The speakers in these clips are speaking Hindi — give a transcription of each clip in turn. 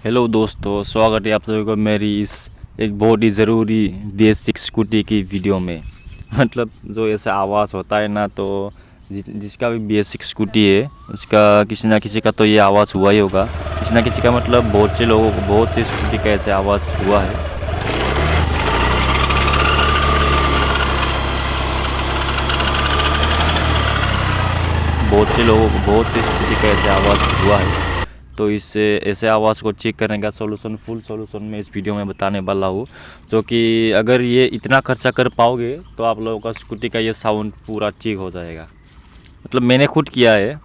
हेलो दोस्तों, स्वागत है आप सभी को मेरी इस एक बहुत ही ज़रूरी बेसिक स्कूटी की वीडियो में। मतलब जो ऐसा आवाज़ होता है ना, तो जिसका भी बेसिक स्कूटी है उसका किसी ना किसी का तो ये आवाज़ हुआ ही होगा। किसी ना किसी का मतलब बहुत से लोगों को बहुत सी स्कूटी का ऐसे आवाज़ हुआ है। बहुत से लोगों को बहुत सी स्कूटी का ऐसे आवाज़ हुआ है। तो इससे ऐसे आवाज़ को चेक करने का सोल्यूशन, फुल सोल्यूशन मैं इस वीडियो में बताने वाला हूँ। जो कि अगर ये इतना खर्चा कर पाओगे तो आप लोगों का स्कूटी का ये साउंड पूरा ठीक हो जाएगा। मतलब मैंने खुद किया है,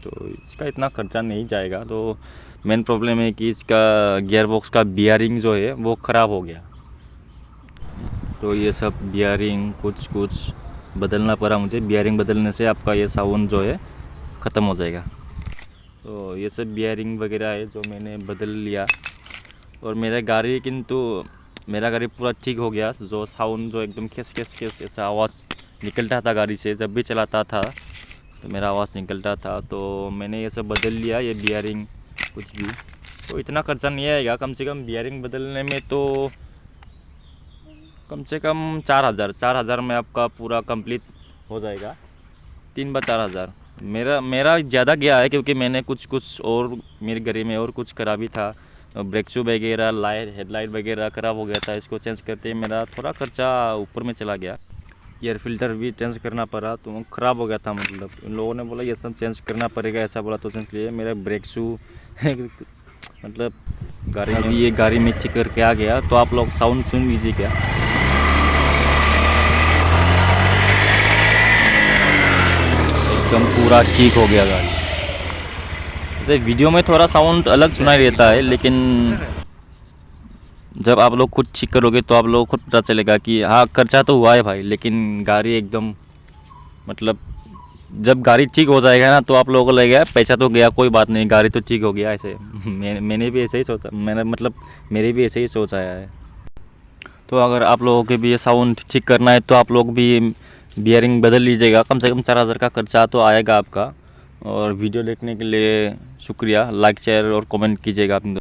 तो इसका इतना खर्चा नहीं जाएगा। तो मेन प्रॉब्लम है कि इसका गियर बॉक्स का बियरिंग जो है वो ख़राब हो गया। तो ये सब बियरिंग कुछ बदलना पड़ा मुझे। बियरिंग बदलने से आपका ये साउंड जो है ख़त्म हो जाएगा। तो ये सब बियरिंग वगैरह है जो मैंने बदल लिया। और मेरा गाड़ी पूरा ठीक हो गया। जो साउंड जो एकदम खेस ऐसा आवाज़ निकलता था गाड़ी से, जब भी चलाता था तो मेरा आवाज़ निकलता था। तो मैंने ये सब बदल लिया, ये बियरिंग कुछ भी। तो इतना खर्चा नहीं आएगा, कम से कम बियरिंग बदलने में तो कम से कम 4,000 में आपका पूरा कंप्लीट हो जाएगा। 3 बार 4,000। मेरा ज़्यादा गया है क्योंकि मैंने कुछ और मेरे गाड़ी में और कुछ खराबी था। ब्रेक शू वगैरह, हेडलाइट वगैरह ख़राब हो गया था। इसको चेंज करते ही मेरा थोड़ा खर्चा ऊपर में चला गया। एयर फिल्टर भी चेंज करना पड़ा, तो ख़राब हो गया था। मतलब इन लोगों ने बोला ये सब चेंज करना पड़ेगा, ऐसा बोला तो चेंज किया। मेरा ब्रेक शू मतलब गाड़ी में चेक करके आ गया। तो आप लोग साउंड सुन लीजिए क्या। एकदम पूरा ठीक हो गया गाड़ी। जैसे वीडियो में थोड़ा साउंड अलग सुनाई देता है, लेकिन जब आप लोग खुद ठीक करोगे तो आप लोग खुद पता चलेगा कि हाँ, खर्चा तो हुआ है भाई, लेकिन गाड़ी एकदम मतलब जब गाड़ी ठीक हो जाएगा ना तो आप लोगों को लगेगा पैसा तो गया, कोई बात नहीं, गाड़ी तो ठीक हो गया। ऐसे मैंने भी ऐसे ही सोचा, मेरे भी ऐसे ही सोच आया है। तो अगर आप लोगों के भी ये साउंड ठीक करना है तो आप लोग भी बियरिंग बदल लीजिएगा। कम से कम 4,000 का खर्चा तो आएगा आपका। और वीडियो देखने के लिए शुक्रिया। लाइक, शेयर और कमेंट कीजिएगा अपने